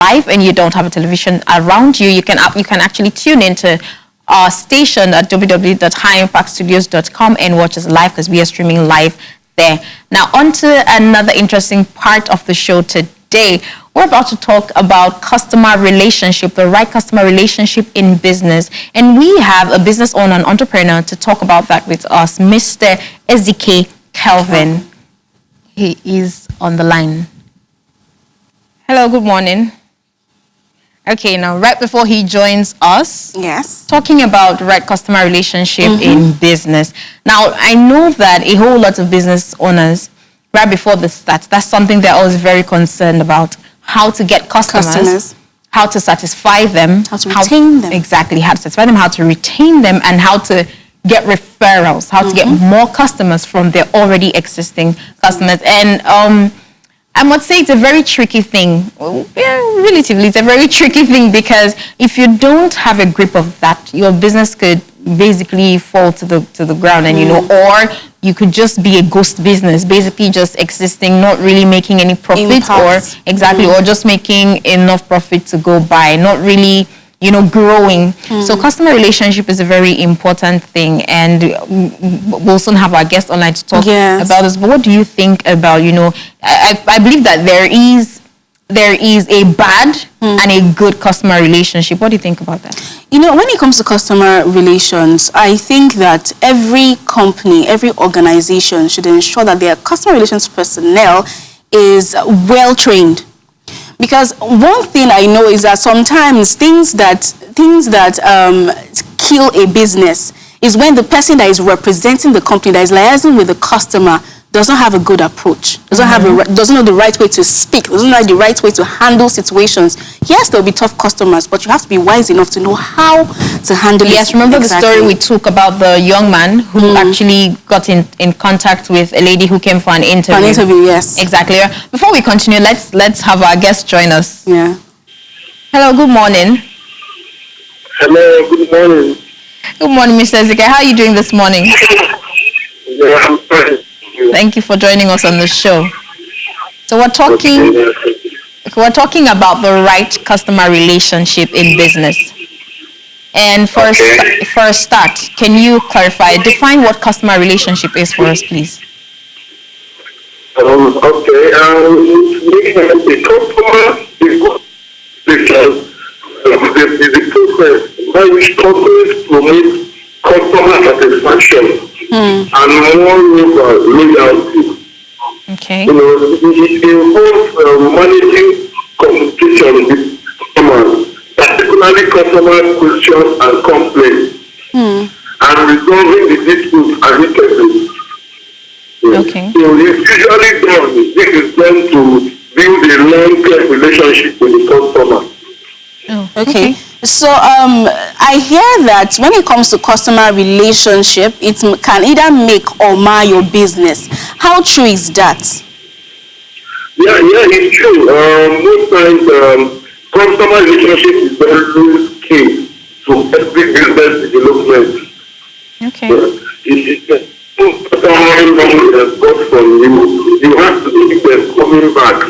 live and you don't have a television around you, you can actually tune into our station at www.highimpactstudios.com and watch us live, because we are streaming live there. Now, on to another interesting part of the show today. We're about to talk about customer relationship, the right customer relationship in business. And we have a business owner and entrepreneur to talk about that with us, Mr. Ezike Kelvin. He is on the line. Hello, good morning. Okay, now right before he joins us, yes, talking about right customer relationship in business. Now, I know that a whole lot of business owners, right before the start, that's something they're always very concerned about. How to get customers, how to satisfy them, how to retain them. Exactly, how to satisfy them, how to retain them, and how to get referrals, how to get more customers from their already existing customers. And I must say it's a very tricky thing. Relatively, it's a very tricky thing, because if you don't have a grip of that, your business could basically fall to the ground, and or you could just be a ghost business, basically just existing, not really making any profit, or just making enough profit to go by, not really growing. So customer relationship is a very important thing, and we'll soon have our guest online to talk about this. But what do you think about, I believe that there is a bad and a good customer relationship. What do you think about that? When it comes to customer relations, I think that every company, every organization should ensure that their customer relations personnel is well trained. Because one thing I know is that sometimes things that kill a business is when the person that is representing the company, that is liaising with the customer, does not have a good approach, doesn't know the right way to speak, doesn't know the right way to handle situations. Yes, there will be tough customers, but you have to be wise enough to know how to handle it. Yes, remember the story we took about the young man who actually got in contact with a lady who came for an interview. For an interview, yes. Exactly. Before we continue, let's have our guest join us. Yeah. Hello, good morning. Hello, good morning. Good morning, Mr. Ezike. How are you doing this morning? Yeah, I'm fine. Thank you for joining us on the show. So we're talking about the right customer relationship in business. And for a start, can you define what customer relationship is for us, please? The customer is the process by which companies promote customer satisfaction and more loyalty. Okay. It involves managing communication with customers, particularly customer questions and complaints, and resolving the disputes amicably. Okay. So it's usually done. This is done to build a long-term relationship with the customer. Oh, okay. So I hear that when it comes to customer relationship, it can either make or mar your business. How true is that? Yeah, it's true. Most times, customer relationship is very key to every business development. Okay. You have to keep them coming back.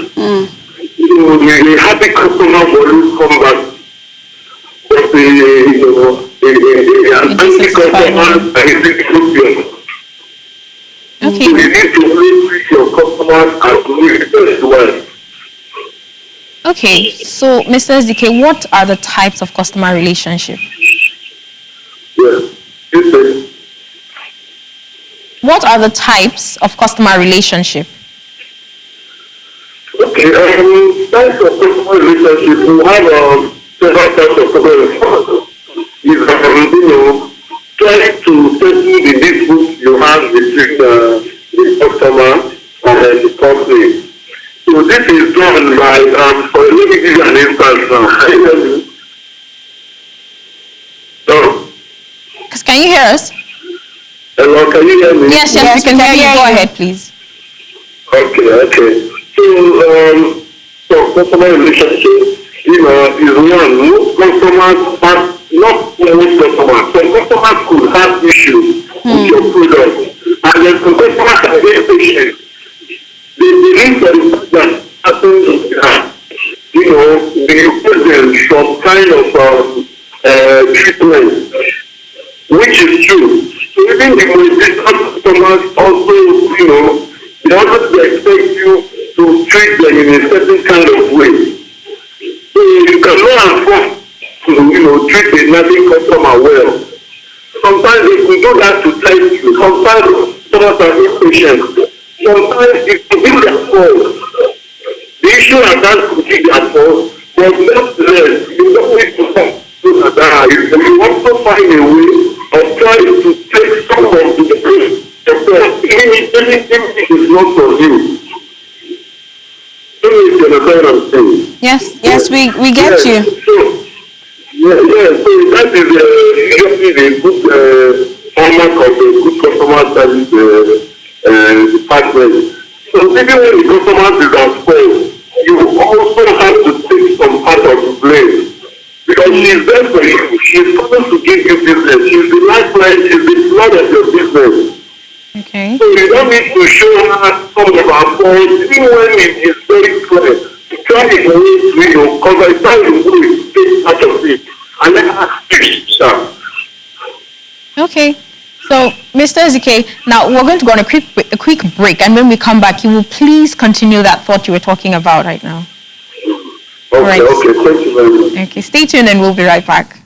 A happy customer will always come back. But an anti-customer is difficult. Okay. So you need to really treat your customers as well. Okay, so Mr. Ezike, what are the types of customer relationship? Yes. What are the types of customer relationship? Okay, types of customer relationship, we have several types of customer relationship. Is trying to settle the disputes you have between the customer and the company. So this is done by, let me give you an instance now. Can you hear us? Hello, can you hear me? Yes, we can hear you. Go ahead, please. Okay. So customer relationship, is one. Most customers have, not most customers, some customers could have issues with your product. And then some customers are very patient. They believe that the fact that happens is that, present some kind of treatment, which is true. So even the most distant customers also, they also expect you to treat them in a certain kind of way. So you cannot afford to, treat a nagging customer well. Sometimes if we do that to test you, sometimes customers are impatient. Sometimes it could be their fault. The issue at that could be their fault, but nevertheless, you don't need to come to that. You also find a way of trying to take some of the pain, anything is not for you. Don't you understand what I'm saying? Yes, we get you. So, so that is usually a good hallmark of a good customer service department. So even when the customer is at fault, you also have to take some part of the blame. Because she's there for you. She's supposed to give you business. She's the lifeline, she's the blood of your business. Okay. So you don't need to show her some of our faults, even when it is very clear. Try a way to, because I try to take part of it. And let her fix that. Okay. So, Mr. Ezike, now we're going to go on a quick break, and when we come back, you will please continue that thought you were talking about right now. Okay, right. Okay, thank you very much. Okay, stay tuned and we'll be right back.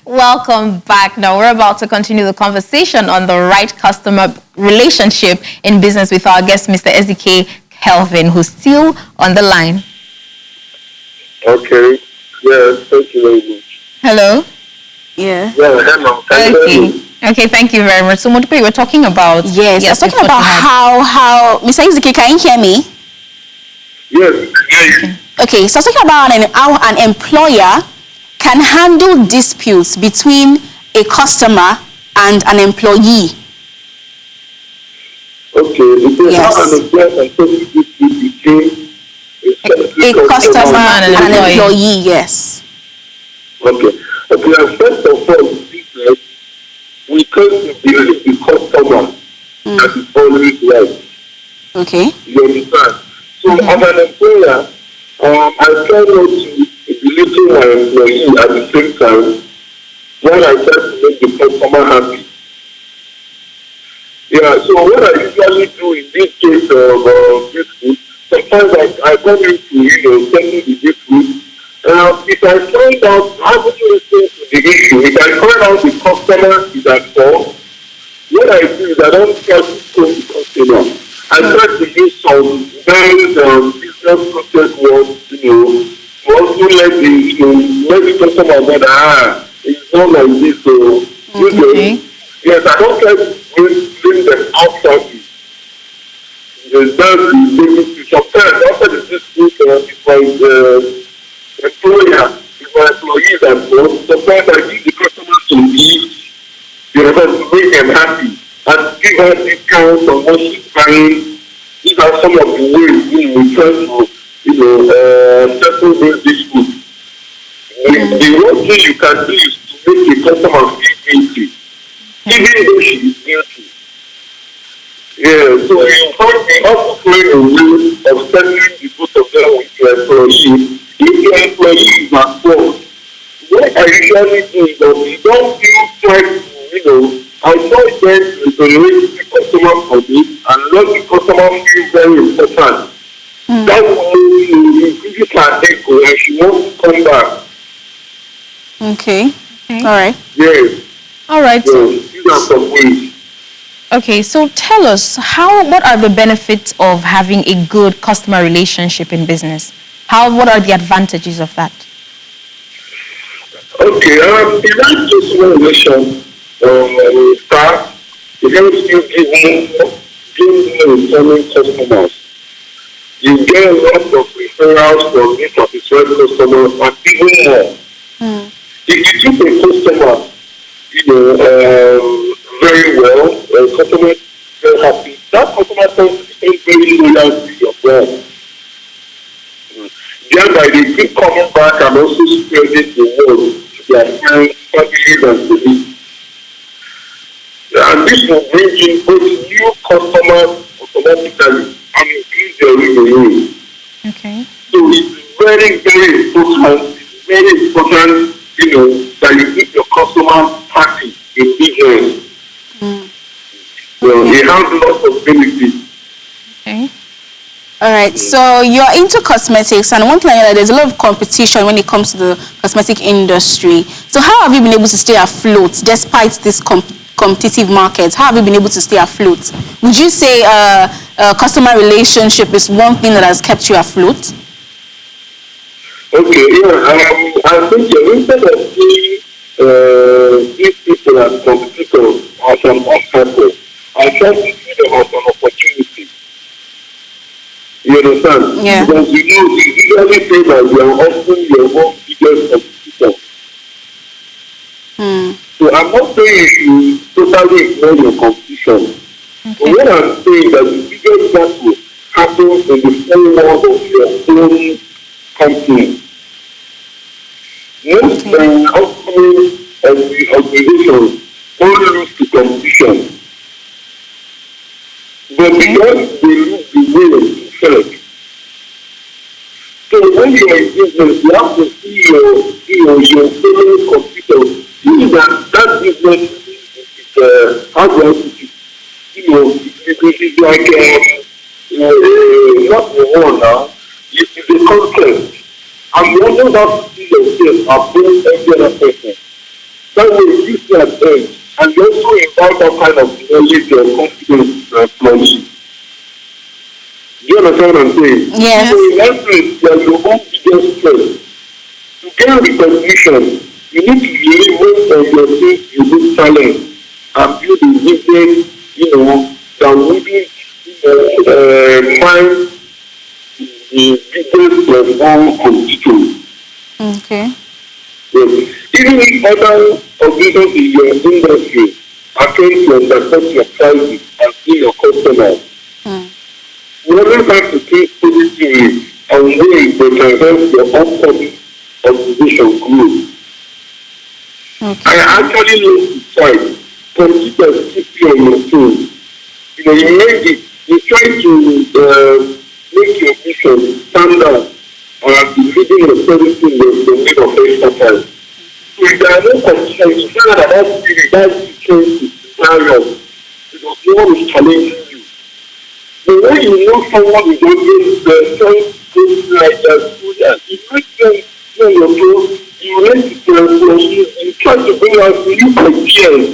Welcome back. Now we're about to continue the conversation on the right customer relationship in business with our guest, Mr. Ezike Kelvin, who's still on the line. Okay. Yes, thank you very much. Hello? Yeah. Yeah, hello. Okay, thank you very much. So, Modupe, we're talking about... Yes, I was talking about how... Mr. Ezike, can you hear me? Yes. Okay, so I was talking about how an employer can handle disputes between a customer and an employee. Okay, because Yes. how an employer can take dispute between A customer and an employee, yes. Okay. Okay, first of all, business, we can't believe the customer that is always right. Okay. You understand? So, as an employer, I try not to belittle my employee at the same time when I try to make the customer happy. Yeah, so what I usually do in this case of dispute, sometimes I come into, settle the dispute. If I find out, how do you listen to the issue? If I find out the customer is at fault, what I do is I don't try to scold the customer. I try to use some very business process words, to also let the customer know that, it's not like this, so, yes, I don't try to bring them outside it. That's the basic. Sometimes after the dispute, if my employer, if my employees are fault, sometimes I give the customer some gifts, to make them happy, and give her discounts on what she's buying. These are some of the ways we try to, settle those disputes. The one thing you can do is to make the customer feel guilty, even though she is guilty. Yeah, so you also find a way of settling the both of them with your employee. If your employee is at fault, what I usually do is that you don't feel try to, I saw it then to relate the customer for me and let the customer feel very important. That will increase her echo and she wants to come back. Okay. Okay. All right. Yes. All right. Yes. These are some ways. Okay, so tell us, what are the benefits of having a good customer relationship in business? What are the advantages of that? Okay, the right customer relation start, it helps you give more returning customers. You get a lot of referrals from dissatisfied customers and even more. If you treat a customer, very well, customer is very happy, that customer tends to become very loyal to your brand. Thereby, they keep coming back and also spreading the word to their friends, families, and colleagues. And this will bring in both new customers automatically and increase their revenue. Okay. So it's very, very important. It's very important, that you keep your customers happy in business. So they have lots of benefits. Okay. All right. So you're into cosmetics, and one thing I know, there's a lot of competition when it comes to the cosmetic industry. So how have you been able to stay afloat despite this competitive market? How have you been able to stay afloat? Would you say customer relationship is one thing that has kept you afloat? Okay, I think instead of seeing these people as competitors as an obstacle, I try to see them as an opportunity. You understand? Yeah. Because you usually say that you are often your own biggest competitor. So I'm not saying you should totally ignore your competition. But what I'm saying that the biggest battle happens in the full world of your own company. Most upcoming organizations don't lose to competition. But because they lose the will to sell. So when you are in business, you have to see your fellow competitors. See that business is how do I put it? It's like not the one now. It's a concept. And you also have to see yourself above every other person. That way you see an edge. And you also invite that kind of knowledge or confidence to employees. Do you understand what I'm saying? Yes. So in essence, you are your own biggest strength. To gain recognition, you need to leverage on your things, your good talent, and build a business, that wouldn't mind the biggest of all competitors. Okay. Yes. Even if other organizations in your industry attempt to undercut your prices and see your customers, you always have to think positively and ways that can help your upcoming organization grow. Okay. I actually love to fight. Computers keep you on your toes. You try to make your mission stand out and be leading your services with the need of expertise. So if there are no competition, you feel that change is scenario because no one is challenging you. But when you know someone is always trying to like that, it makes them know your toes. You try to bring out new ideas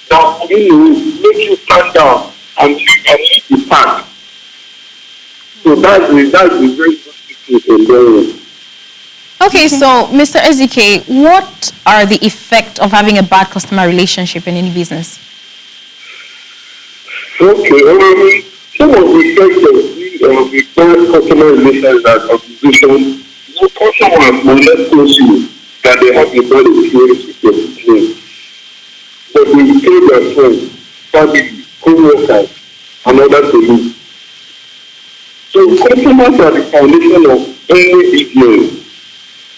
that make you stand out and lead the path. So that's a very good situation. Okay, so Mr. Ezike, what are the effects of having a bad customer relationship in any business? Okay, some of the effects of the bad customer relations at organizations, customers will not tell you that they have a bad experience with your business. But they will tell their friends, family, co-workers, and other colleagues. So customers are the foundation of any business.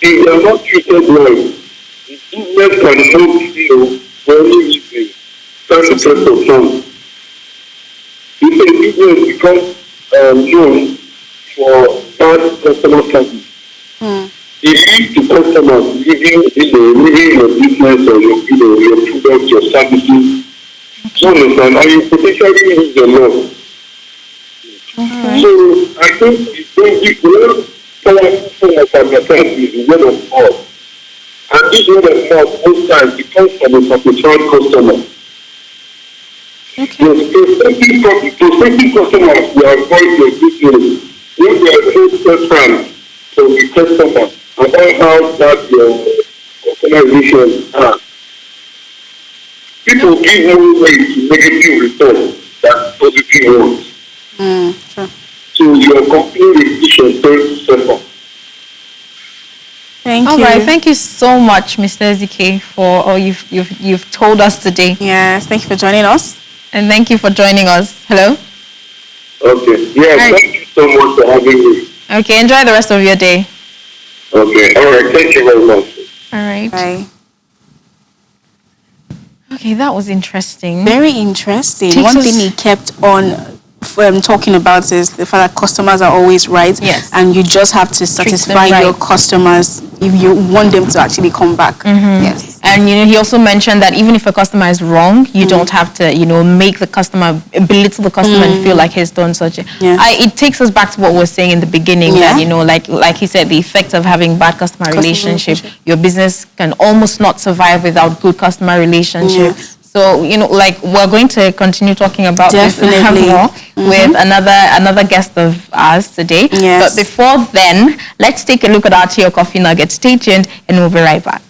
If they are not treated well, the business can not, for any reason, stand the test of time. If a business becomes known for bad customer service, it leads to customers leaving your business or your products, your services You understand? And you potentially lose your loss. Alright. So I think the basic one powerful form of advertising is the word of mouth. And this word of mouth most times it comes from a satisfied customer. Okay. Your prospective customers will avoid your business when they are first time from the customer about how bad your organization are. People give more weight to negative results than positive ones. Sure. So your company reputation tends to suffer. Thank All you. right. Thank you so much, Mr. Ezike, for all you've told us today. Yes, thank you for joining us. And thank you for joining us. Hello? Okay. Yeah, Right. thank you so much for having me. Okay, enjoy the rest of your day. Okay. All right. Thank you very much. All right. Bye. Okay, that was interesting. Very interesting. Takes One us- thing he kept on talking about is the fact that customers are always right. Yes. And you just have to satisfy your right. customers if you want them to actually come back. Yes. And he also mentioned that even if a customer is wrong, you don't have to, make the customer, belittle the customer and feel like he's done such a. Yes. It takes us back to what we were saying in the beginning Yeah. that like he said, the effect of having bad customer relationship. Your business can almost not survive without good customer relationship. Yes. So we're going to continue talking about Definitely. this more with another guest of ours today. Yes. But before then, let's take a look at our tea or coffee nugget. Stay tuned, and we'll be right back.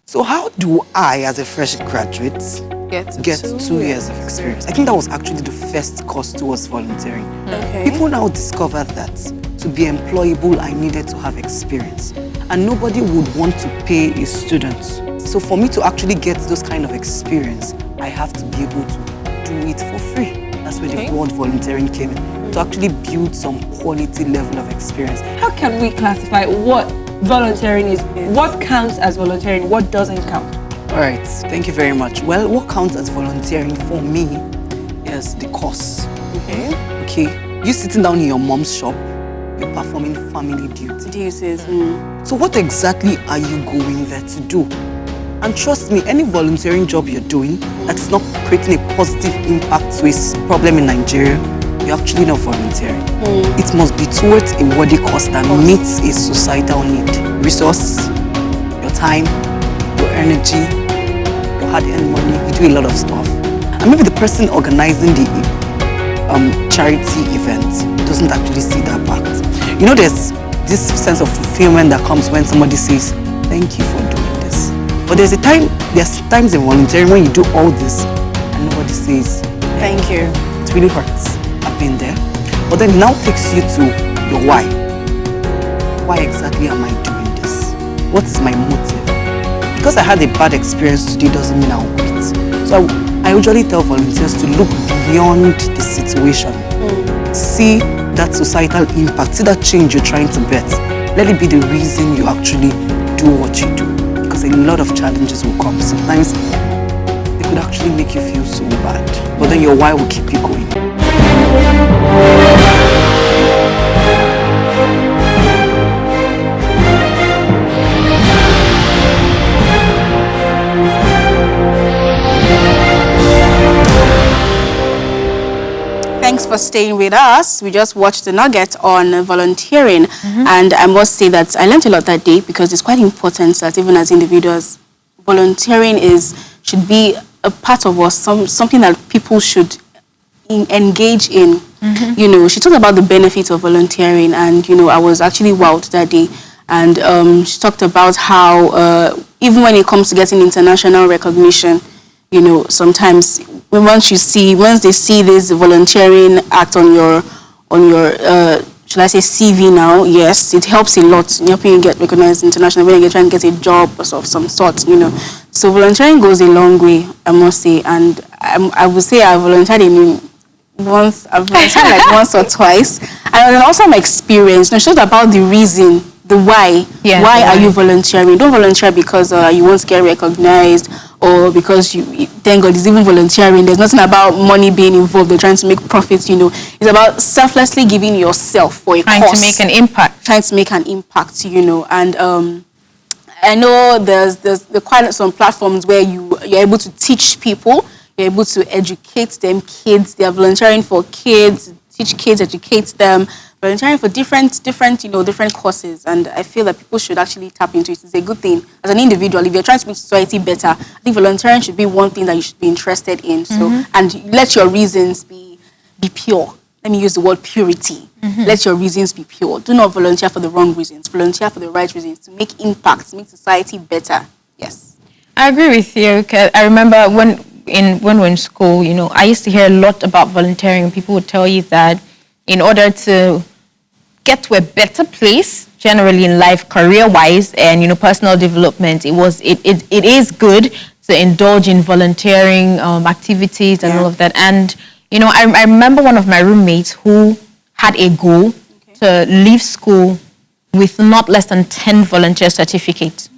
So how do I, as a fresh graduate, get 2 years of experience? I think that was actually the first course towards volunteering. Okay. People now discover that to be employable, I needed to have experience. And nobody would want to pay a student. So for me to actually get those kind of experience, I have to be able to do it for free. That's where the word volunteering came in, to actually build some quality level of experience. How can we classify what volunteering is? What counts as volunteering? What doesn't count? All right, thank you very much. Well, what counts as volunteering for me is the course. Okay, you sitting down in your mom's shop, you're performing family duty. So what exactly are you going there to do? And trust me, any volunteering job you're doing that is not creating a positive impact to a problem in Nigeria, you're actually not volunteering. It must be towards a worthy cause that meets a societal need. Resource, your time, your energy, your hard-earned money, you do a lot of stuff. And maybe the person organizing the charity event doesn't actually see that back. There's this sense of fulfillment that comes when somebody says, thank you for doing this. But there's times in volunteering when you do all this and nobody says, Thank you. it really hurts. I've been there. But then it now takes you to your why. Why exactly am I doing this? What is my motive? Because I had a bad experience today doesn't mean I'll quit. So I usually tell volunteers to look beyond the situation. See that societal impact, see that change you're trying to bet. Let it be the reason you actually do what you do. Because a lot of challenges will come. Sometimes they could actually make you feel so bad. But then your why will keep you going. Thanks for staying with us. We just watched the nugget on volunteering, and I must say that I learned a lot that day because it's quite important that even as individuals, volunteering should be a part of us, something that people should engage in. She talked about the benefits of volunteering, and I was actually wowed that day. And she talked about how even when it comes to getting international recognition, sometimes once they see this volunteering act on your should I say CV now, yes, it helps a lot in helping you get recognized internationally when you're trying to get a job of some sort, So volunteering goes a long way, I must say, and I would say I volunteered I've volunteered like once or twice, and also my experience. It's not about the the why. Yeah, Why the are why. you volunteering? Don't volunteer because you want to get recognized, or because you, thank God, it's even volunteering. There's nothing about money being involved. They're trying to make profits, It's about selflessly giving yourself for a Trying cause. to make an impact. Trying to make an impact, And I know there's quite some platforms where you're able to teach people, you're able to educate them, kids. They're volunteering for kids, teach kids, educate them, volunteering for different courses. And I feel that people should actually tap into it. It's a good thing. As an individual, if you're trying to make society better, I think volunteering should be one thing that you should be interested in. So, and let your reasons be pure. Let me use the word purity. Let your reasons be pure. Do not volunteer for the wrong reasons. Volunteer for the right reasons, to make impact, to make society better. Yes. I agree with you. 'Cause I remember when we're in school, I used to hear a lot about volunteering. People would tell you that in order to get to a better place, generally in life, career-wise, and personal development, it is good to indulge in volunteering activities and all of that. And I remember one of my roommates who had a goal to leave school with not less than 10 volunteer certificates.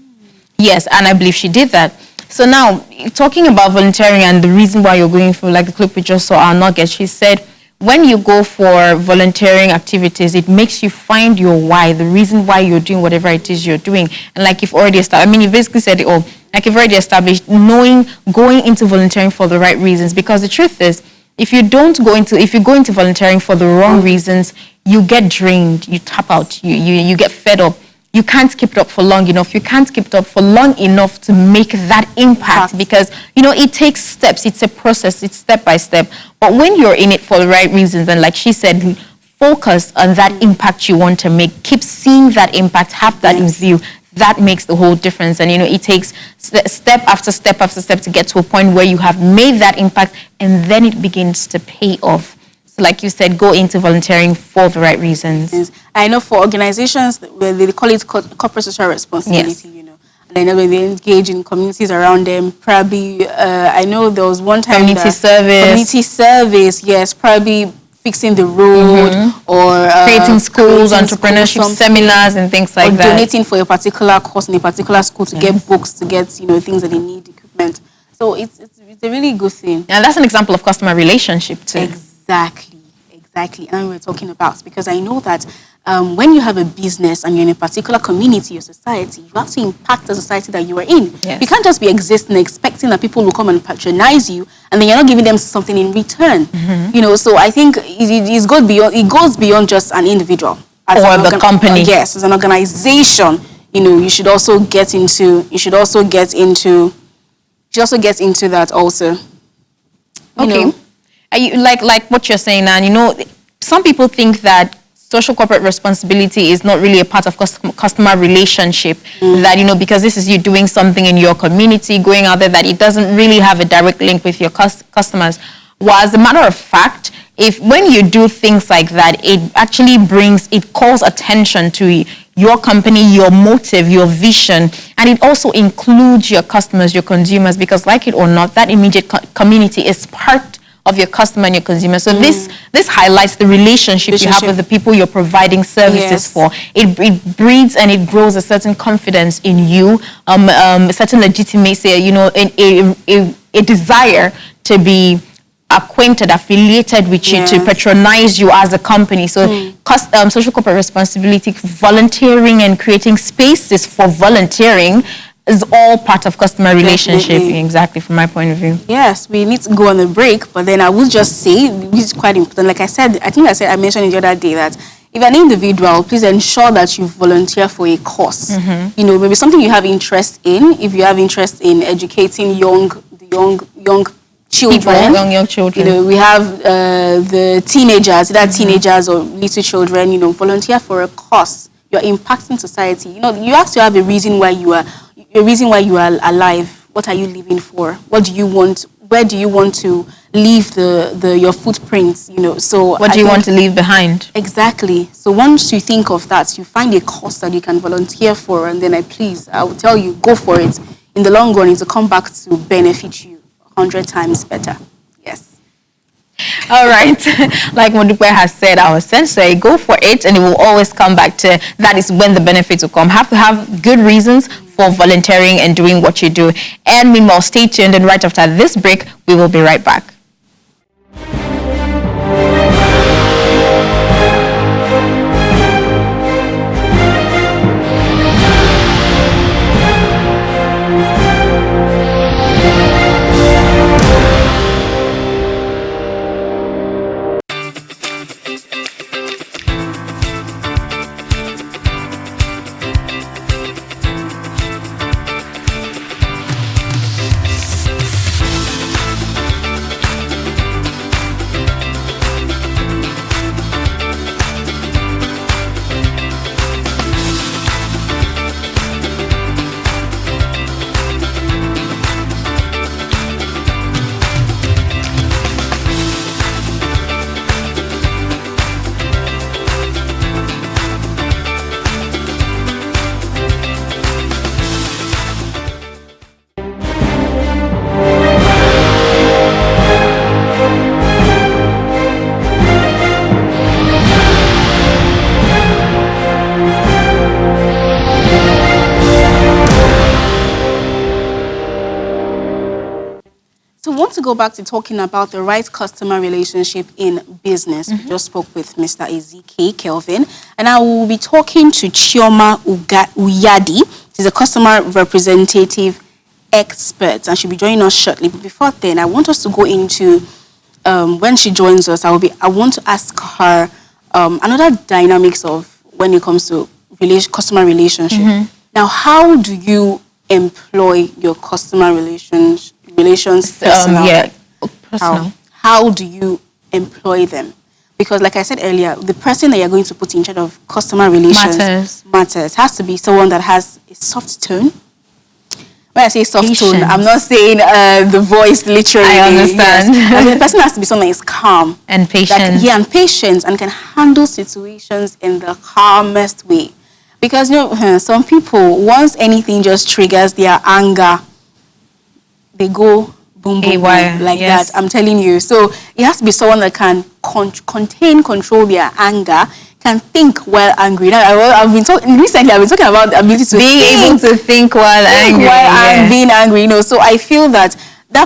Yes, and I believe she did that. So now, talking about volunteering and the reason why you're going for, like the clip we just saw, our nugget, she said, when you go for volunteering activities, it makes you find your why, the reason why you're doing whatever it is you're doing. And like you've already established, you basically said it all, like you've already established, going into volunteering for the right reasons. Because the truth is, if you go into volunteering for the wrong reasons, you get drained, you tap out, you get fed up. You can't keep it up for long enough. You can't keep it up for long enough to make that impact because, it takes steps. It's a process. It's step by step. But when you're in it for the right reasons, and like she said, focus on that impact you want to make. Keep seeing that impact. Have that in view. That makes the whole difference. And, it takes step after step after step to get to a point where you have made that impact, and then it begins to pay off. So like you said, go into volunteering for the right reasons. I know for organizations, they call it corporate social responsibility, And I know when they engage in communities around them, probably, I know there was one time Community service, yes, probably fixing the road or creating schools, entrepreneurship seminars and things like that. Or donating for a particular course in a particular school to get books, to get, things that they need, equipment. So it's a really good thing. And that's an example of customer relationship too. Exactly. And we're talking about, because I know that when you have a business and you're in a particular community or society, you have to impact the society that you are in. Yes. You can't just be existing expecting that people will come and patronize you and then you're not giving them something in return. So I think it goes beyond just an individual. Or the company. Yes, as an organization, you should also get into that also. Okay. Like what you're saying now, some people think that social corporate responsibility is not really a part of customer relationship, that, because this is you doing something in your community, going out there, that it doesn't really have a direct link with your customers. Well, as a matter of fact, when you do things like that, it calls attention to your company, your motive, your vision, and it also includes your customers, your consumers, because like it or not, that immediate community is part of your customer and your consumer. So this highlights the relationship you have with the people you're providing services for. It breeds and it grows a certain confidence in you, a certain legitimacy, a desire to be acquainted, affiliated with you, to patronize you as a company. So social corporate responsibility, volunteering and creating spaces for volunteering is all part of customer relationship. Definitely. Exactly, from my point of view. Yes, we need to go on a break, but then I would just say, which is quite important, like I said, I mentioned it the other day, that if you're an individual, please ensure that you volunteer for a cause. Maybe something you have interest in. If you have interest in educating young children, young children. We have the teenagers, either teenagers or little children. Volunteer for a cause. You're impacting society. You have to have a reason why you are. A reason why you are alive. What are you living for? What do you want? Where do you want to leave your footprints? So what do you want to leave behind? Exactly. So once you think of that, you find a cause that you can volunteer for, and then I will tell you, go for it. In the long run, it will come back to benefit you 100 times better. Yes. All right. Like Modupe has said, our sensei, go for it, and it will always come back to that is when the benefits will come. Have to have good reasons for volunteering and doing what you do. And meanwhile, stay tuned, and right after this break, we will be right back. To go back to talking about the right customer relationship in business, we just spoke with Mr. Ezike Kelvin, and I will be talking to Chioma Uyadi. She's a customer representative expert, and she'll be joining us shortly. But before then, I want us to go into when she joins us. I want to ask her another dynamics of when it comes to customer relationship. Now, how do you employ your customer relations personnel? Personal. How do you employ them? Because like I said earlier, the person that you're going to put in charge of customer relations matters. Has to be someone that has a soft tone. When I say soft tone, I'm not saying the voice literally. I understand. Yes. I mean, the person has to be someone that is calm. And patient. And patient, and can handle situations in the calmest way. Because, some people, once anything just triggers their anger, they go boom, boom, boom, like that. I'm telling you. So it has to be someone that can control their anger, can think while angry. Now, I've been talking about the ability to able to think while angry. While being angry, So I feel that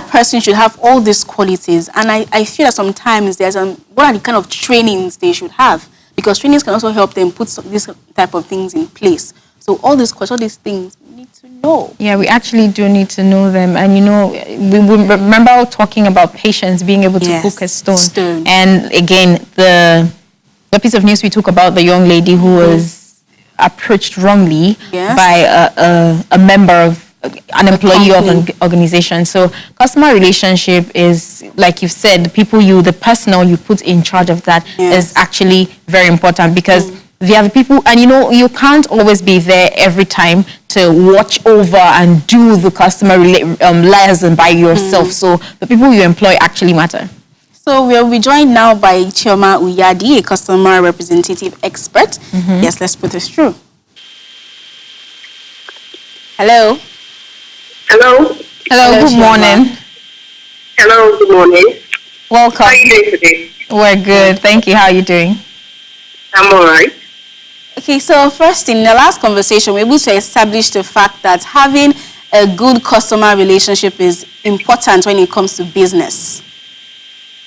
person should have all these qualities. And I feel that sometimes there's what are the kind of trainings they should have? Because trainings can also help them put this type of things in place. So all these things we need to know. Yeah, we actually do need to know them. And we remember talking about patience, being able to cook a stone. And again, the piece of news we talk about the young lady who was approached wrongly by a member of an employee of an organization. So customer relationship is, like you've said, the personnel you put in charge of that is actually very important, because they are the people, and you can't always be there every time to watch over and do the customer liaison by yourself. So the people you employ actually matter. So we'll be joined now by Chioma Uyadi, a customer representative expert. Yes, let's put this through. Hello. Hello. Hello, good morning. Hello, good morning. Welcome. How are you doing today? We're good. Thank you. How are you doing? I'm all right. Okay, so first, in the last conversation, we were able to establish the fact that having a good customer relationship is important when it comes to business.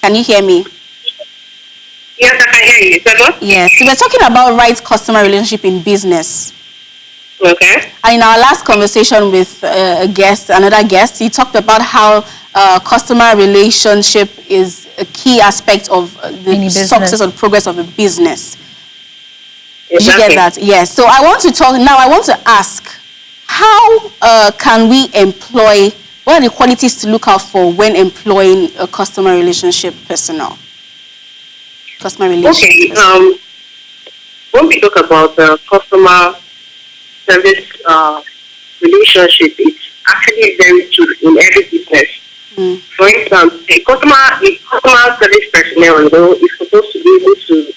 Can you hear me? Yes, I can hear you. Is that what? Yes. So we're talking about right customer relationship in business. Okay. And in our last conversation with another guest, he talked about how customer relationship is a key aspect of the success or progress of a business. Did you get that? Yes. So I want to ask, how can we employ, what are the qualities to look out for when employing a customer relationship personnel? Customer relationship personnel. When we talk about customer service relationship, it's actually very true in every business. For instance, a customer service personnel is supposed to be able to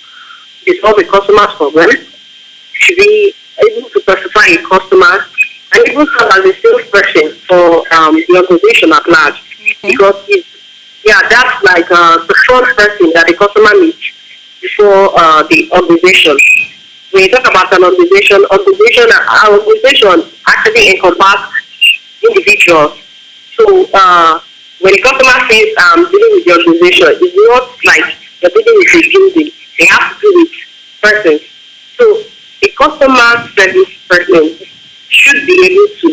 resolve a customer's problem, should be able to pacify a customer, and even serve as a salesperson for the organization at large. Because that's like the first person that the customer meets before the organization. When you talk about an organization actually encompasses individuals. So when the customer says I'm dealing with the organization, it's not like you're dealing with a building. They have to do with persons. So a customer service person should be able to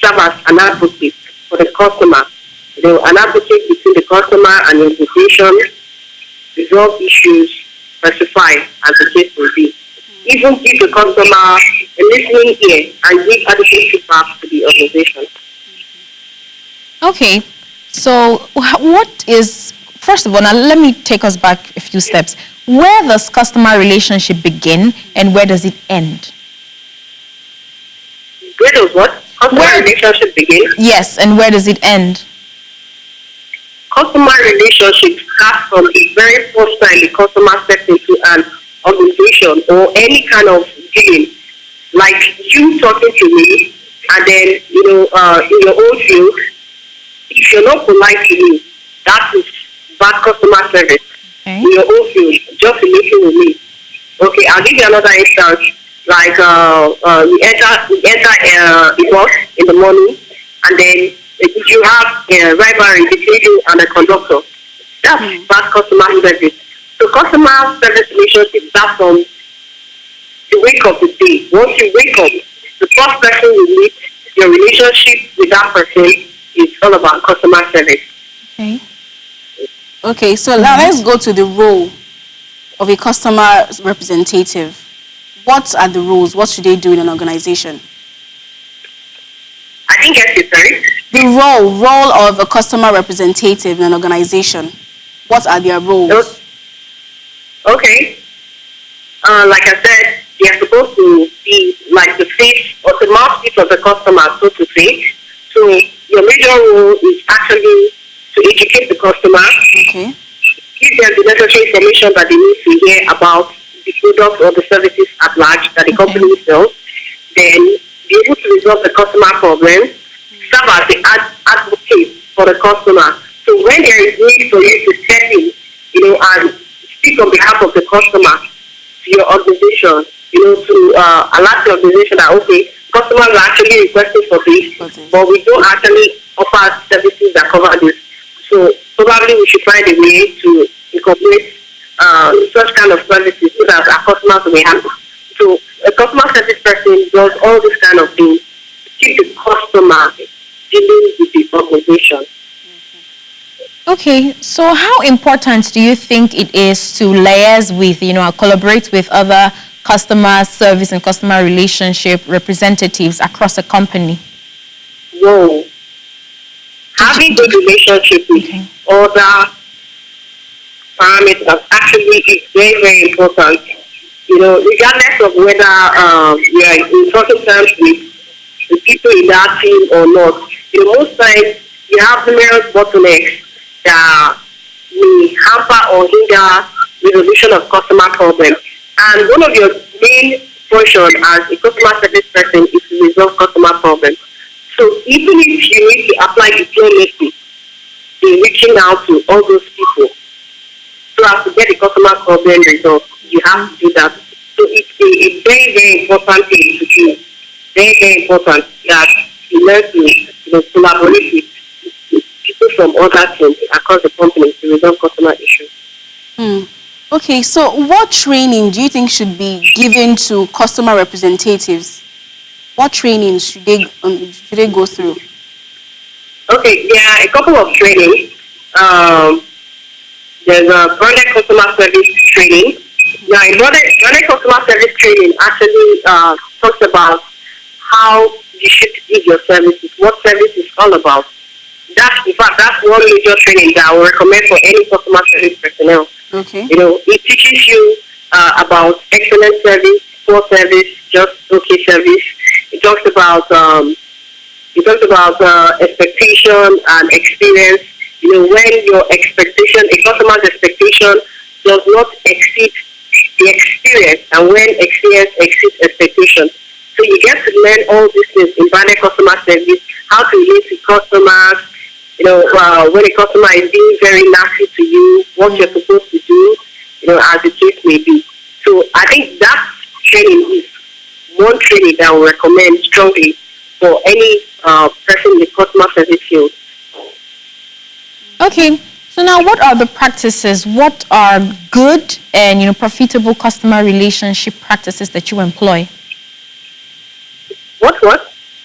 serve as an advocate for the customer. An advocate between the customer and the organization, resolve issues, specify as the case will be. Even give the customer a listening ear and give adequate feedback to the organization. Okay, so what is, first of all, now let me take us back a few steps. Where does customer relationship begin and where does it end? Where does what? Customer relationship begin? Yes, and where does it end? Customer relationship starts from the very first time the customer steps into an organization or any kind of dealing. Like you talking to me, and then, in your own field, if you're not polite to me, that is bad customer service. Okay. In your own field, just relating with me. Okay, I'll give you another instance. Like we enter a bus in the morning, and then you have a rivalry between you and a conductor. That's bad customer service. So customer service relationship starts from the wake of the day. Once you wake up, the first person you meet, your relationship with that person is all about customer service. Okay. Okay, so now let's go to the role of a customer representative. What are the roles? What should they do in an organization? I didn't get it, sorry. The role of a customer representative in an organization. What are their roles? Okay. Like I said, they are supposed to be like the face or the mouthpiece of the customer, so to say. So your major role is actually to educate the customer, Okay. give them the necessary information that they need to hear about the products or the services at large that the company sells, then be able to resolve the customer problem, serve as the advocate for the customer. So when there is need for you to step in, and speak on behalf of the customer to your organization, to alert the organization that, okay, customers are actually requesting for this, but we don't actually offer services that cover this. So probably we should find a way to incorporate such kind of services so that our customers will be happy. So a customer service person does all this kind of things to keep the customer dealing with the organization. Okay, so how important do you think it is to liaise with, collaborate with other customer service and customer relationship representatives across a company? Whoa. Having good relationship with other parameters actually is very, very important. Regardless of whether we are in talking terms with the people in that team or not. Most times you have numerous bottlenecks that may hamper or hinder resolution of customer problems. And one of your main functions as a customer service person is to resolve customer problems. So even if you need to apply diplomacy in reaching out to all those people so as to get the customer problem resolved, you have to do that. So it's a very, very important thing to do. Very, very important that you learn to collaborate with people from other teams across the company to resolve customer issues. Okay, so what training do you think should be given to customer representatives? What training should they go through? Okay, there are a couple of trainings. There's a product customer service training. Now, in product customer service training actually talks about how you should give your services, what service is all about. That's one major training that I would recommend for any customer service personnel. Okay. It teaches you about excellent service, poor service, just okay service. It talks about expectation and experience. When your expectation, a customer's expectation does not exceed the experience, and when experience exceeds expectation. So you get to learn all these things in branded customer service, how to relate to customers, When a customer is being very nasty to you, what you're supposed to do, as the case may be. So I think that training is one training that I would recommend strongly for any person in the customer service field. Okay. So now, what are the practices? What are good and profitable customer relationship practices that you employ? What?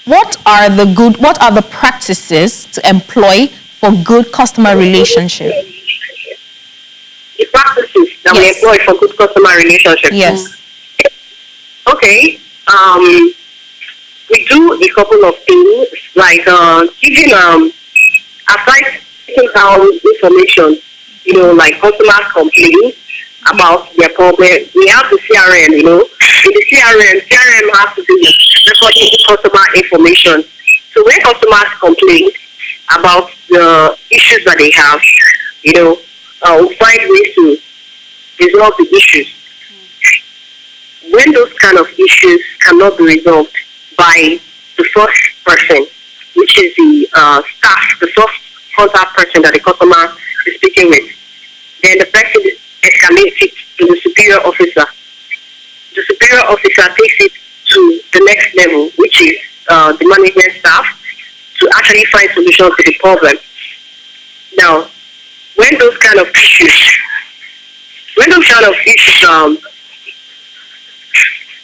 What are the practices to employ for good customer relationship? The practices that we employ for good customer relationship. Yes. Okay. We do a couple of things like giving aside taking down information, like customers complain about their problem. We have the CRM, In the CRM has to do with recording customer information. So when customers complain about the issues that they have, we'll find ways to resolve the issues. When those kind of issues cannot be resolved by the first person, which is the staff, the first contact person that the customer is speaking with, then the person escalates it to the superior officer. The superior officer takes it to the next level, which is the management staff, to actually find solutions to the problem. Now, when those kind of issues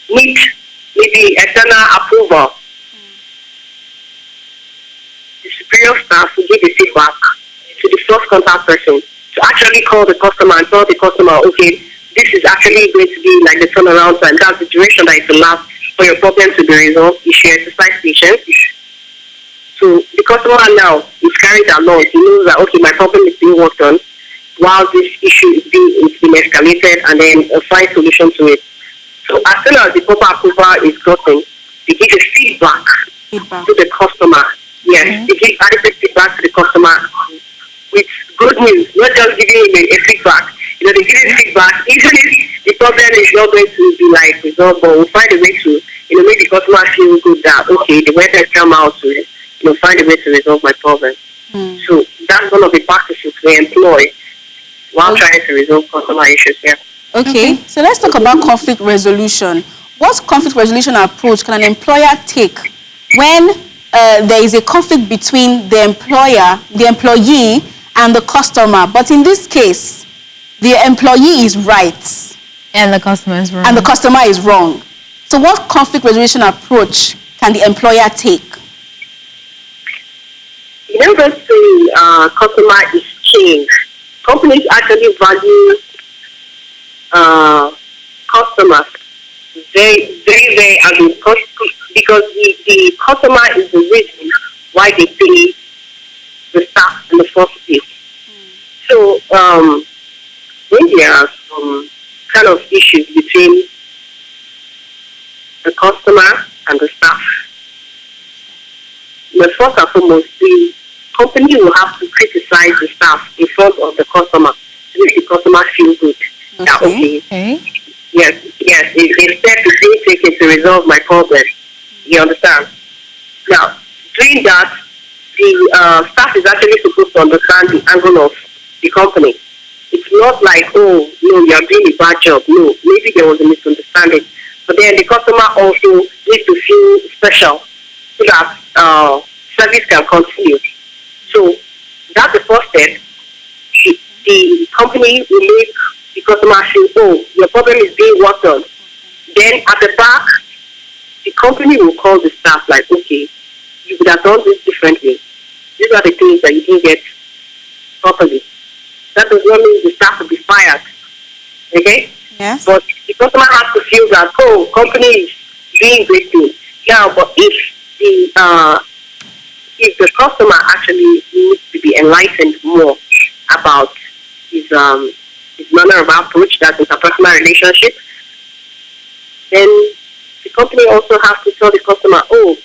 need maybe external approval, the superior staff will give the feedback to the first contact person to actually call the customer and tell the customer, okay, this is actually going to be like the turnaround time. That's the duration that it will last for your problem to be resolved if you exercise patience. So the customer now is carried along. He knows that, okay, my problem is being worked on while this issue is being escalated, and then find solution to it. So as soon as the proper approval is gotten, they give a feedback to the customer. Yes, they give adequate feedback to the customer with good news, not just giving him a feedback. They give him feedback, even if the problem is not going to be like resolved, but we'll find a way to, make the customer feel good that, okay, the weather come out to, find a way to resolve my problem. So that's one of the practices we employ while trying to resolve customer issues here. Okay, so let's talk about conflict resolution. What conflict resolution approach can an employer take when there is a conflict between the employer, the employee, and the customer? But in this case, the employee is right. And the customer is wrong. And the customer is wrong. So what conflict resolution approach can the employer take? Let's say customer is king. Companies actually value customers very, very, very, because the customer is the reason why they pay the staff in the first place. So when there are some kind of issues between the customer and the staff, first and foremost, the company will have to criticize the staff in front of the customer to make the customer feel good. Okay. Yes, a step is being taken to resolve my problem. You understand? Now, doing that, the staff is actually supposed to understand the angle of the company. It's not like, oh, no, you're doing a bad job. No, maybe there was a misunderstanding. But then the customer also needs to feel special so that service can continue. So that's the first step. The company will make the customer feel, oh, your problem is being worked on. Then at the back, the company will call the staff like, okay, you would have done this differently. These are the things that you didn't get properly. That does not mean the staff will be fired. Okay? Yes. But the customer has to feel that, oh, company is doing great things. Now, but if the customer actually needs to be enlightened more about his manner of approach, that's interpersonal relationship, then the company also has to tell the customer, oh,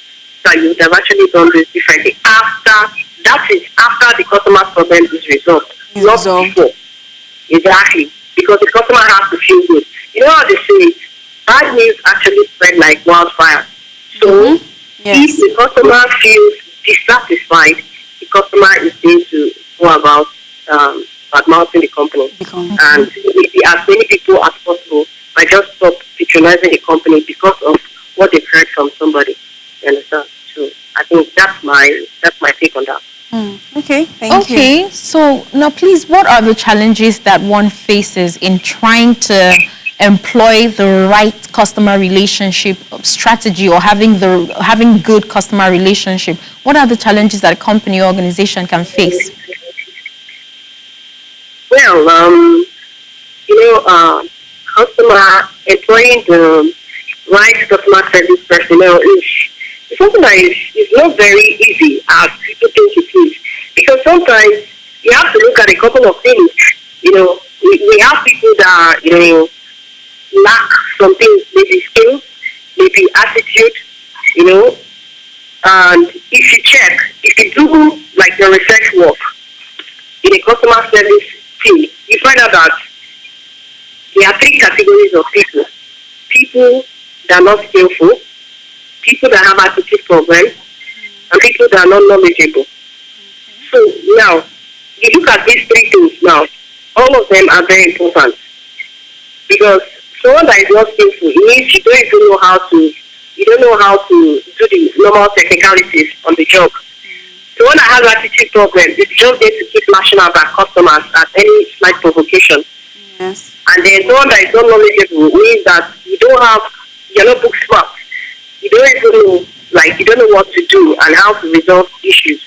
that you would have actually done this differently. That is after the customer's problem is resolved. Not before. Exactly. Because the customer has to feel good. You know how they say, bad news actually spread like wildfire. So if the customer feels dissatisfied, the customer is going to go about advancing the company. And maybe as many people as possible might just stop patronizing the company because of what they've heard from somebody. You understand? So I think that's my take on that. Okay, thank you. Okay, so now please, what are the challenges that one faces in trying to employ the right customer relationship strategy or having good customer relationship? What are the challenges that a company or organization can face? Well, customer employing the right customer service personnel is something that is not very easy as people think it is. Because sometimes you have to look at a couple of things. We have people that, lack some things, maybe skills, maybe attitude, and if you do like the research work in a customer service team, you find out that there are three categories of people. People that are not skillful, people that have attitude problems, and people that are not knowledgeable. So now, you look at these three things now, all of them are very important. Because someone that is not skillful, it means you don't know how to do the normal technicalities on the job. Someone that has attitude problems, it's just there to keep lashing out at customers at any slight provocation. Yes. And then someone that is not knowledgeable means that you're not book smart. You don't even know, you don't know what to do and how to resolve issues.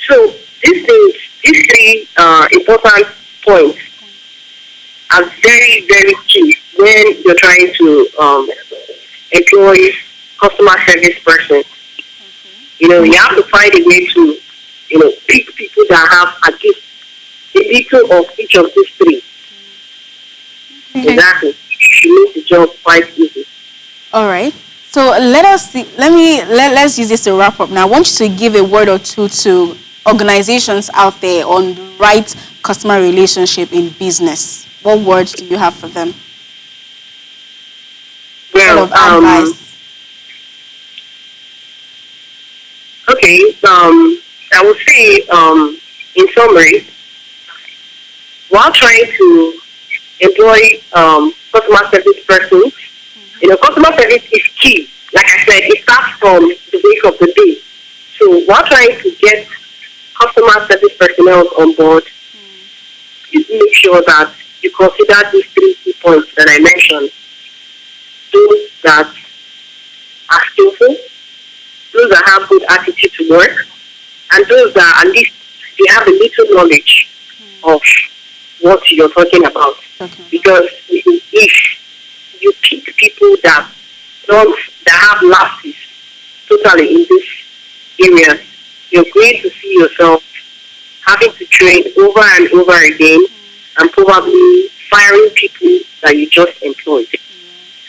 So these three important points are very, very key when you're trying to employ customer service person. You have to find a way to, pick people that have at least a little of each of these three. Okay. Exactly. You make the job quite easy. All right. So let's use this to wrap up now. I want you to give a word or two to organizations out there on the right customer relationship in business. What words do you have for them? Well, advice. Okay. I would say, in summary, while trying to employ customer service persons, customer service is key. Like I said, it starts from the wake of the day. So while trying to get customer service personnel on board, you make sure that you consider these three key points that I mentioned. Those that are skillful, those that have good attitude to work, and those that at least they have a little knowledge of what you're talking about. Okay. Because if you pick people that have lapses totally in this area, you're going to see yourself having to train over and over again and probably firing people that you just employed.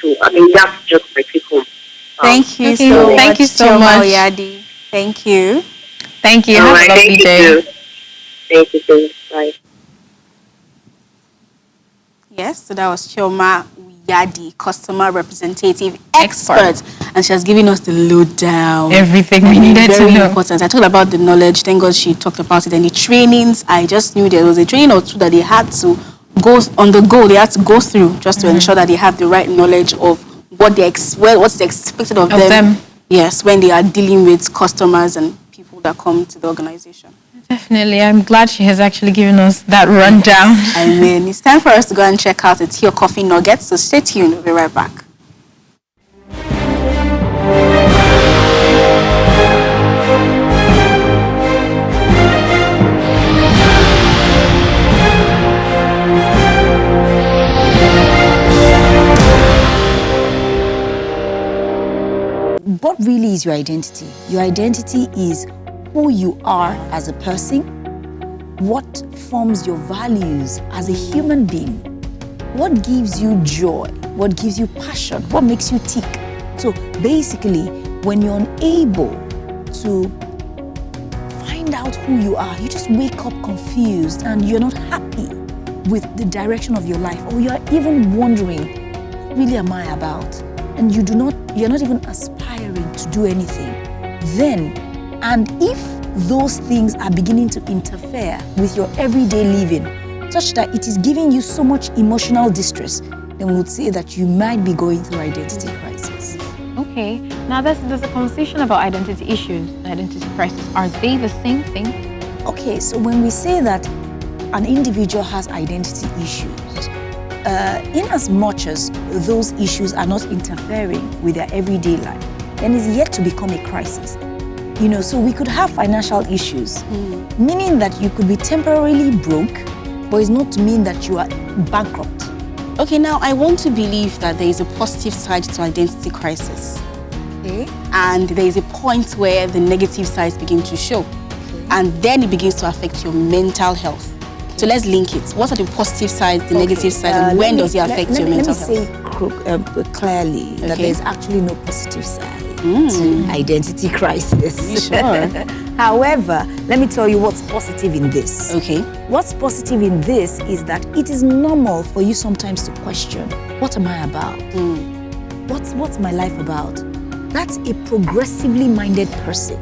So I think that's just my take home. Thank you okay, so much. thank you so Chioma much. Oyadi. Thank you. Thank you. All Have right, a lovely thank you day. too. Thank you too. Bye. Yes, so that was Chioma Oyadi, customer representative expert, and she has given us the lowdown. Everything we needed to Very know. important. I talked about the knowledge. Thank God she talked about it. And the trainings, I just knew there was a training or two that they had to go on the go. They had to go through just to ensure that they have the right knowledge of what what's expected of them. Yes, when they are dealing with customers and people that come to the organization. Definitely. I'm glad she has actually given us that rundown. I mean, it's time for us to go and check out the Tea or Coffee Nuggets. So stay tuned. We'll be right back. What really is your identity? Your identity is who you are as a person, what forms your values as a human being, what gives you joy, what gives you passion, what makes you tick. So basically, when you're unable to find out who you are, you just wake up confused and you're not happy with the direction of your life, or you're even wondering, what really am I about? And you're not even aspiring to do anything. Then, and if those things are beginning to interfere with your everyday living, such that it is giving you so much emotional distress, then we would say that you might be going through identity crisis. Okay. Now there's a conversation about identity issues, identity crisis. Are they the same thing? Okay, so when we say that an individual has identity issues, in as much as those issues are not interfering with their everyday life, then it's yet to become a crisis. You know, so we could have financial issues, meaning that you could be temporarily broke, but it's not to mean that you are bankrupt. Okay, now I want to believe that there is a positive side to identity crisis. Okay. And there is a point where the negative sides begin to show. And then it begins to affect your mental health. So let's link it. What are the positive sides, the negative sides, and when does it affect your mental health? Let me say clearly that there's actually no positive side to identity crisis. Sure. However, let me tell you what's positive in this. Okay. What's positive in this is that it is normal for you sometimes to question, what am I about? What's my life about? That's a progressively minded person.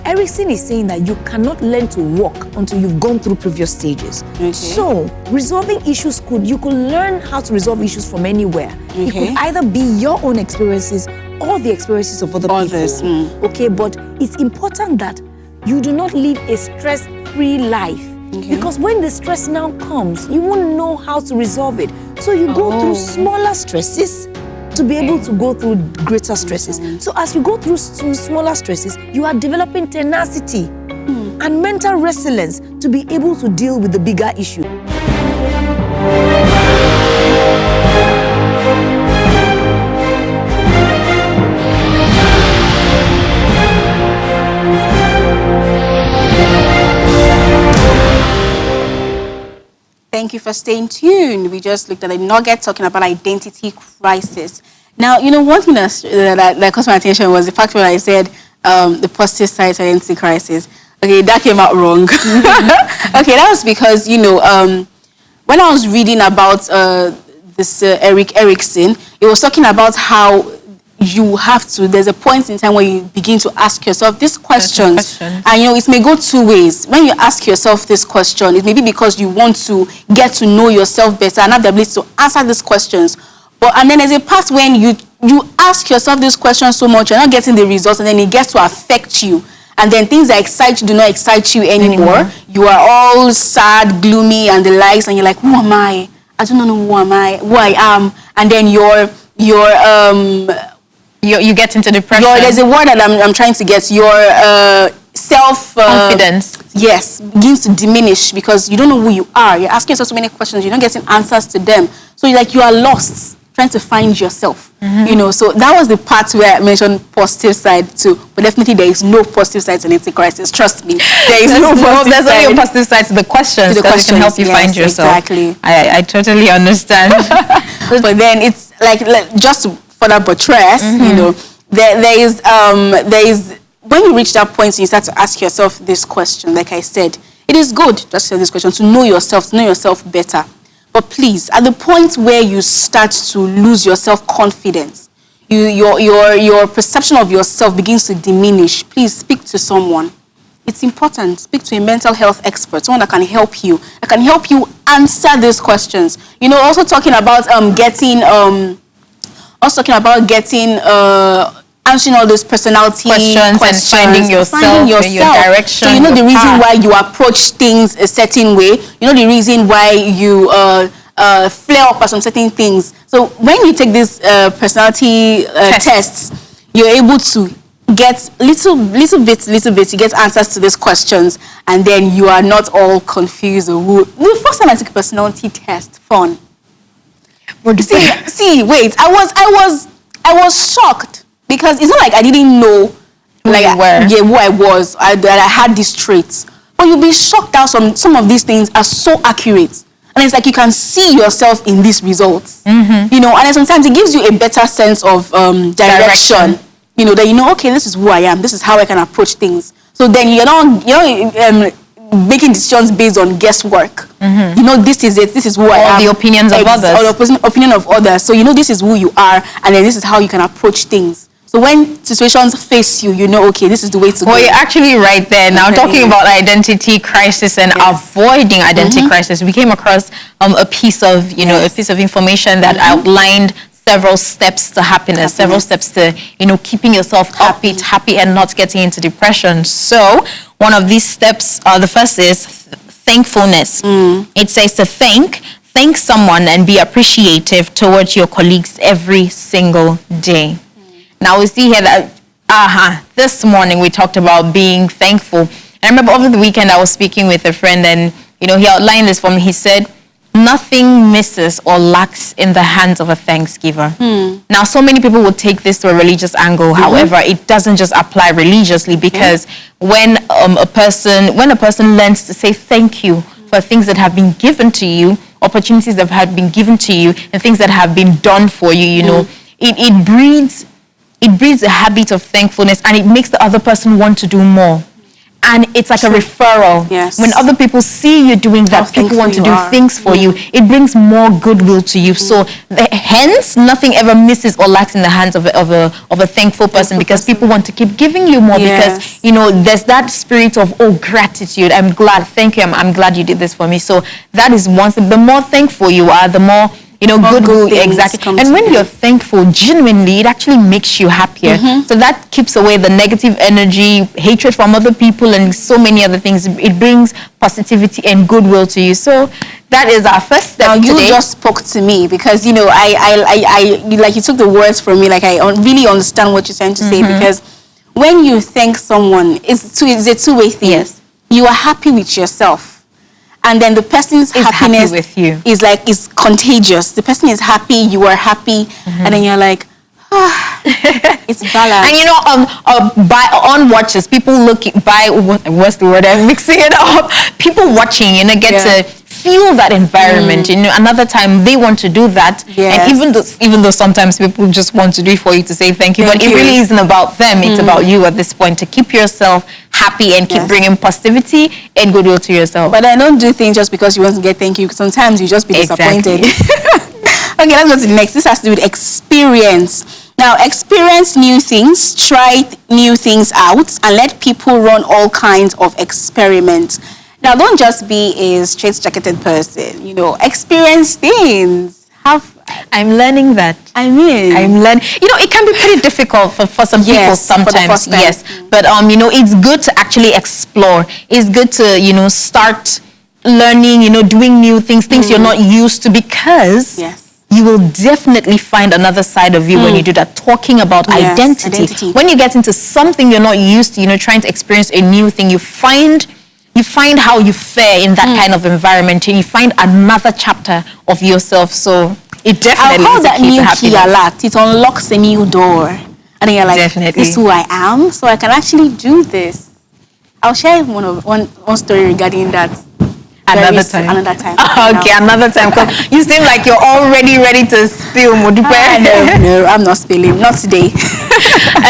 Erickson is saying that you cannot learn to walk until you've gone through previous stages. Okay. So, resolving issues you could learn how to resolve issues from anywhere. It could either be your own experiences or the experiences of other people. Okay, but it's important that you do not live a stress-free life. Because when the stress now comes, you won't know how to resolve it. So you go through smaller stresses to be able to go through greater stresses. So as you go through smaller stresses, you are developing tenacity and mental resilience to be able to deal with the bigger issue. Thank you for staying tuned. We just looked at a nugget talking about identity crisis. Now, you know, one thing that caught my attention was the fact when I said the positive side to identity crisis. Okay, that came out wrong. Okay, that was because, you know, when I was reading about this Erickson, it was talking about how you have to, there's a point in time where you begin to ask yourself these questions. And, you know, it may go two ways. When you ask yourself this question, it may be because you want to get to know yourself better and have the ability to answer these questions. And then there's a part when you ask yourself these questions so much, you're not getting the results, and then it gets to affect you. And then things that excite you do not excite you anymore. You are all sad, gloomy, and the likes, and you're like, who am I? I don't know who I am. And then you get into depression. There's a word that I'm trying to get. Your confidence. Yes, begins to diminish because you don't know who you are. You're asking yourself so many questions. You're not getting answers to them. So you're like, you are lost, trying to find yourself. You know, so that was the part where I mentioned positive side too. But definitely there is no positive side to identity crisis. Trust me. There is no positive There's only a positive side to the questions that can help you find yourself. Exactly. I totally understand. But then it's like just for that buttress, you know, there is when you reach that point, you start to ask yourself this question. Like I said, it is good to ask yourself this question to know yourself better. But please, at the point where you start to lose your self-confidence, your perception of yourself begins to diminish, please speak to someone. It's important. Speak to a mental health expert, someone that can help you answer these questions. You know, also talking about answering all those personality questions and finding yourself, your direction. So you know the reason why you approach things a certain way. You know the reason why you flare up at some certain things. So when you take these personality tests, you're able to get little bit. You get answers to these questions, and then you are not all confused. The first time I took a personality test, fun. See, wait. I was shocked because it's not like I didn't know who I was, that I had these traits. But you'll be shocked that some of these things are so accurate. And it's like you can see yourself in these results. You know, and then sometimes it gives you a better sense of direction. You know, that you know, okay, this is who I am. This is how I can approach things. So then you're not making decisions based on guesswork. You know, this is it. This is who I am. Or the opinions of others. Or the opinion of others. So you know, this is who you are, and then this is how you can approach things. So when situations face you, you know, okay, this is the way to go. Well, you're actually right there. Now, talking about identity crisis and avoiding identity crisis, we came across a piece of, a piece of information that outlined several steps to happiness, several steps to, keeping yourself upbeat, happy, and not getting into depression. So one of these steps, the first is thankfulness. It says to thank someone and be appreciative towards your colleagues every single day. Now we see here that, this morning we talked about being thankful. And I remember over the weekend I was speaking with a friend and, he outlined this for me. He said, nothing misses or lacks in the hands of a thanksgiver. Now, so many people would take this to a religious angle. However, it doesn't just apply religiously because when a person learns to say thank you for things that have been given to you, opportunities that have been given to you, and things that have been done for you, it breeds a habit of thankfulness, and it makes the other person want to do more. And it's like a referral. Yes. When other people see you doing that, people want to do things for you. It brings more goodwill to you. So hence, nothing ever misses or lacks in the hands of a thankful person, because people want to keep giving you more because, there's that spirit of, gratitude. I'm glad. Thank you. I'm glad you did this for me. So that is one thing. The more thankful you are, the more goodwill, exactly. And when you're thankful, genuinely, it actually makes you happier. So that keeps away the negative energy, hatred from other people, and so many other things. It brings positivity and goodwill to you. So that is our first step. Now, you today. just spoke to me because, I like you took the words from me. Like, I really understand what you're trying to say, because when you thank someone, it's a two-way thing. Yes. You are happy with yourself. And then the person's happiness with you. is contagious. The person is happy, you are happy, and then you're like, it's balanced. And on watches, people what's the word? I'm mixing it up. People watching, get to feel that environment. Another time they want to do that, and even though sometimes people just want to do it for you to say thank you, but it really isn't about them. It's about you at this point, to keep yourself happy and keep bringing positivity and goodwill to yourself. But I don't do things just because you want to get thank you. Sometimes you just be disappointed. Okay, let's go to the next. This has to do with experience. Now, experience new things, try new things out, and let people run all kinds of experiments. Now, don't just be a straight-jacketed person. Experience things. I'm learning that. I'm learning. It can be pretty difficult for some people sometimes. Yes, but it's good to actually explore. It's good to start learning. Doing new things you're not used to, because you will definitely find another side of you when you do that. Talking about identity. When you get into something you're not used to, trying to experience a new thing, you find how you fare in that kind of environment, and you find another chapter of yourself. So it definitely I'll call is that a key new to key happiness. alert. It unlocks a new door. And then you're like, Definitely. this is who I am, so I can actually do this. I'll share one story regarding that. Another time. Okay, No. another time. 'Cause you seem like you're already ready to spill, Modupe. No, I'm not spilling. Not today.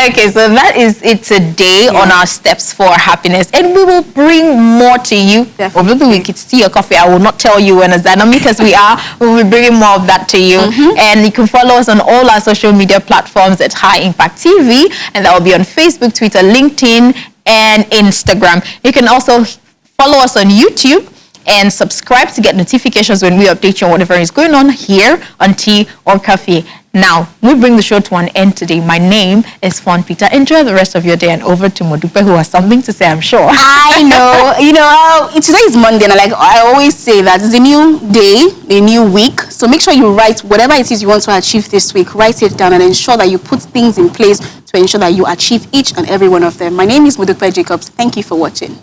Okay, so that is it today on our steps for happiness, and we will bring more to you over the week. It's tea or coffee. I will not tell you when it's done, because we will be bringing more of that to you. And you can follow us on all our social media platforms at High Impact TV, and that will be on Facebook, Twitter, LinkedIn, and Instagram. You can also follow us on YouTube and subscribe to get notifications when we update you on whatever is going on here on Tea or Coffee. Now, we bring the show to an end today. My name is Fawn Peter. Enjoy the rest of your day, and over to Modupe, who has something to say, I'm sure. I know. Today is Monday, and I always say that it's a new day, a new week. So make sure you write whatever it is you want to achieve this week. Write it down and ensure that you put things in place to ensure that you achieve each and every one of them. My name is Modupe Jacobs. Thank you for watching.